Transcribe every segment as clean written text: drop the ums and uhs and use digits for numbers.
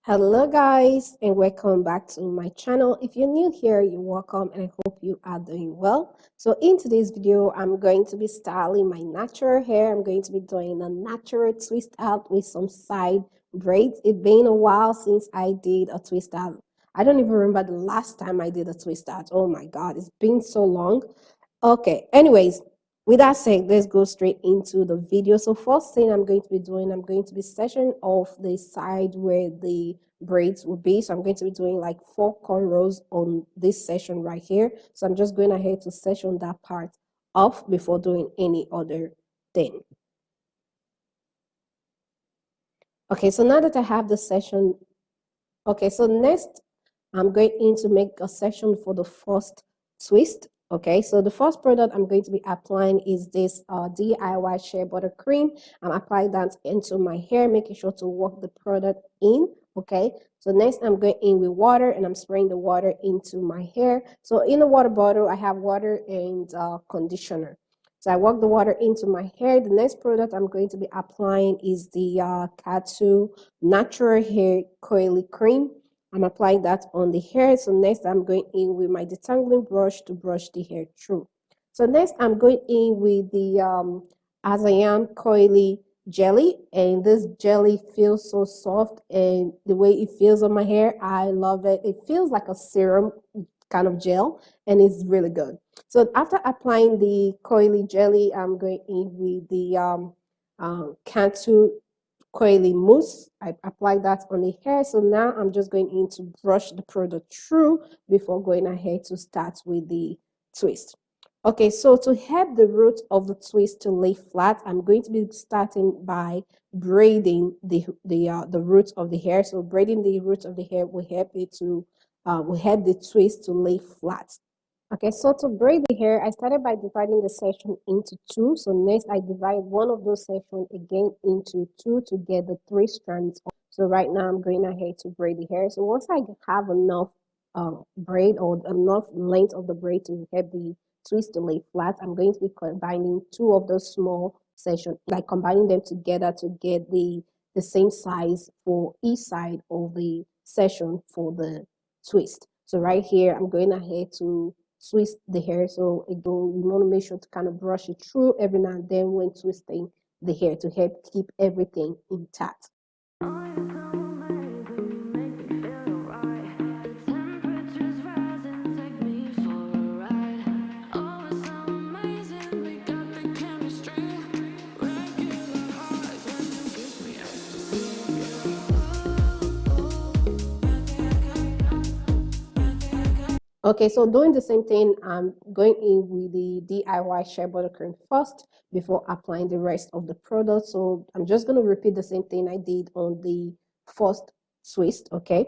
Hello guys and welcome back to my channel. If you're new here, you're welcome and I hope you are doing well. So in today's video, I'm going to be styling my natural hair. I'm going to be doing a natural twist out with some side braids. It's been a while since I did a twist out. I don't even remember the last time I did a twist out. Oh my god, it's been so long. Okay, anyways, with that said, let's go straight into the video. So first thing I'm going to be doing, I'm going to be sectioning off the side where the braids will be. So I'm going to be doing like 4 cornrows on this section right here. So I'm just going ahead to section that part off before doing any other thing. Okay, so now that I have the section, okay, so next I'm going to make a section for the first twist. Okay, so the first product I'm going to be applying is this DIY shea butter cream. I'm applying that into my hair, making sure to work the product in. Okay, so next I'm going in with water and I'm spraying the water into my hair. So in the water bottle, I have water and conditioner. So I work the water into my hair. The next product I'm going to be applying is the Katu Natural Hair Coily Cream. I'm applying that on the hair. So next I'm going in with my detangling brush to brush the hair through. So next I'm going in with the ASEAN Coily Jelly, and this jelly feels so soft, and the way it feels on my hair, I love it. It feels like a serum kind of gel, and it's really good. So after applying the coily jelly, I'm going in with the Cantu coily mousse. I applied that on the hair. So now I'm just going in to brush the product through before going ahead to start with the twist. Okay, so to help the root of the twist to lay flat, I'm going to be starting by braiding the roots of the hair. So braiding the roots of the hair will help it to will help the twist to lay flat. Okay, so to braid the hair, I started by dividing the section into 2. So next I divide one of those sections again into 2 to get the 3 strands. So right now I'm going ahead to braid the hair. So once I have enough braid or enough length of the braid to help the twist to lay flat, I'm going to be combining 2 of those small sections, like combining them together to get the same size for each side of the section for the twist. So right here, I'm going ahead to twist the hair. So again, you want to make sure to kind of brush it through every now and then when twisting the hair to help keep everything intact. Okay, so doing the same thing, I'm going in with the DIY shea butter cream first before applying the rest of the product. So I'm just going to repeat the same thing I did on the first twist, okay?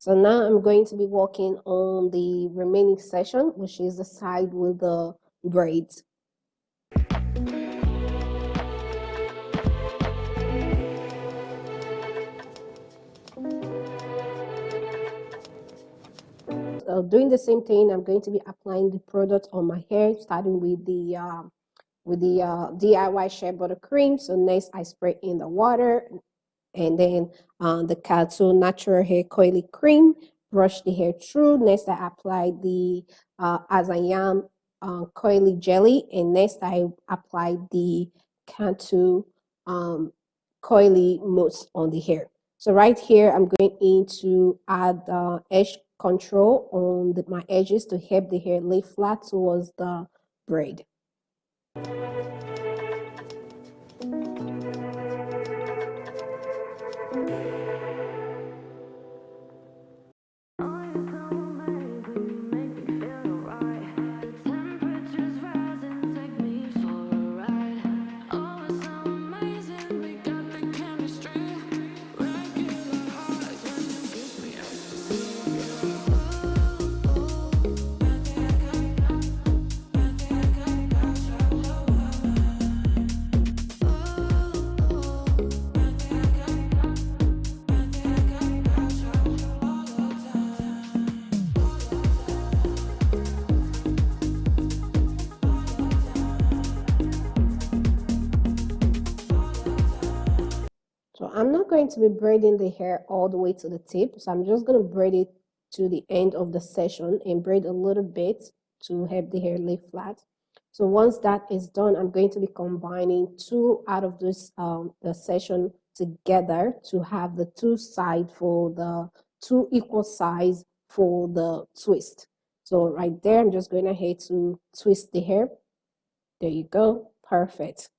So now I'm going to be working on the remaining section, which is the side with the braids. Doing the same thing, I'm going to be applying the product on my hair, starting with the DIY shea butter cream. So next I spray in the water, and then the Kato natural hair coily cream, brush the hair through. Next I apply the Azayam coily jelly, and next I apply the Kato coily mousse on the hair. So right here, I'm going in to add edge control on my edges to help the hair lay flat towards the braid. So I'm not going to be braiding the hair all the way to the tip. So I'm just going to braid it to the end of the session and braid a little bit to help the hair lay flat. So once that is done, I'm going to be combining two out of this the session together to have the two sides for the two equal size for the twist. So right there, I'm just going ahead to twist the hair. There you go. Perfect.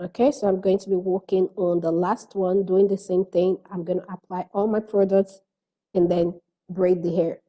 Okay, so I'm going to be working on the last one, doing the same thing. I'm going to apply all my products and then braid the hair.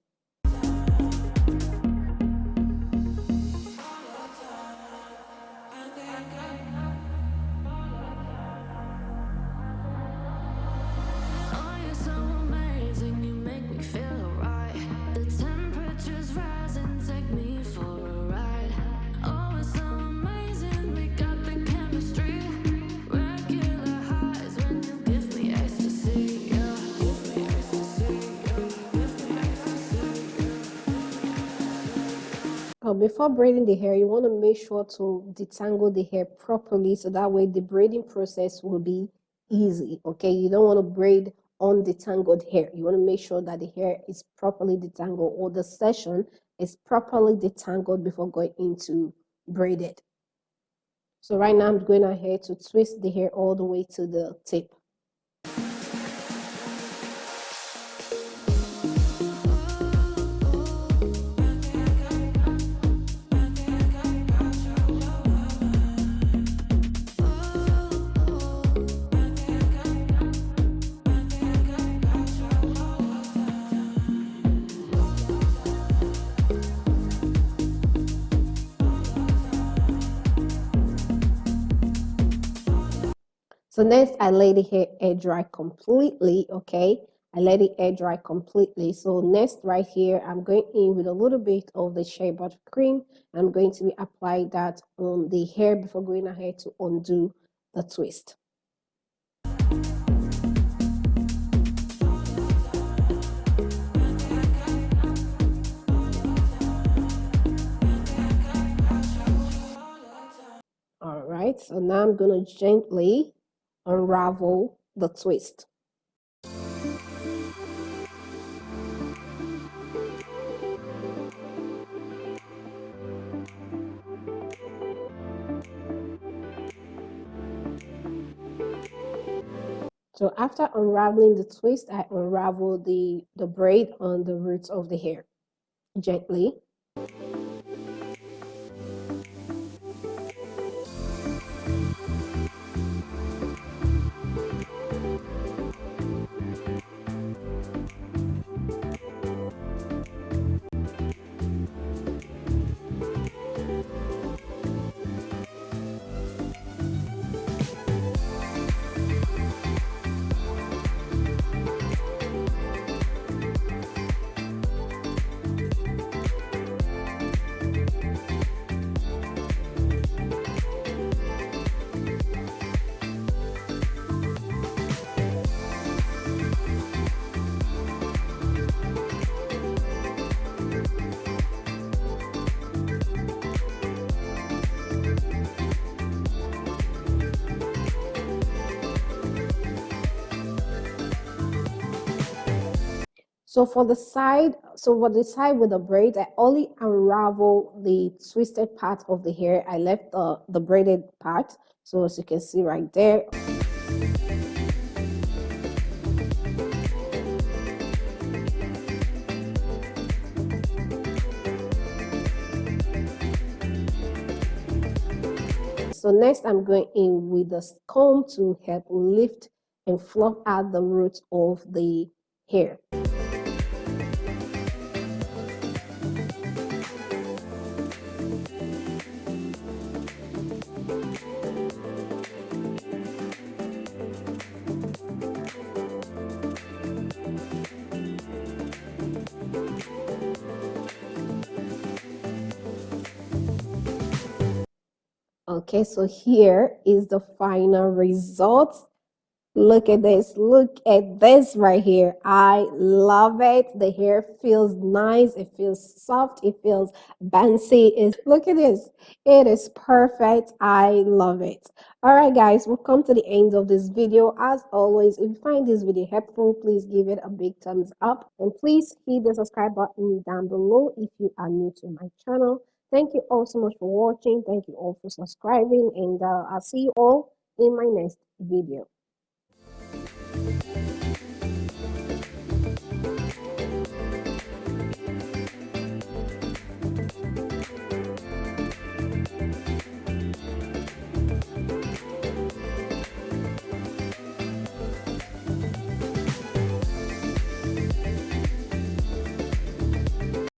Before braiding the hair, you want to make sure to detangle the hair properly so that way the braiding process will be easy. Okay, you don't want to braid undetangled hair. You want to make sure that the hair is properly detangled, or the session is properly detangled before going into braided. So right now I'm going ahead to twist the hair all the way to the tip. So next, I let the hair air dry completely, okay? I let it air dry completely. So next, right here, I'm going in with a little bit of the shea butter cream. I'm going to be applying that on the hair before going ahead to undo the twist. All right, so now I'm going to gently unravel the twist. So after unraveling the twist, I unravel the braid on the roots of the hair gently. So for the side, so for the side with the braids, I only unravel the twisted part of the hair. I left the braided part. So as you can see right there. So next I'm going in with the comb to help lift and fluff out the roots of the hair. Okay, so here is the final result. Look at this. Look at this right here. I love it. The hair feels nice. It feels soft. It feels bouncy. Look at this. It is perfect. I love it. All right, guys, we've come to the end of this video. As always, if you find this video helpful, please give it a big thumbs up. And please hit the subscribe button down below if you are new to my channel. Thank you all so much for watching. Thank you all for subscribing. And I'll see you all in my next video.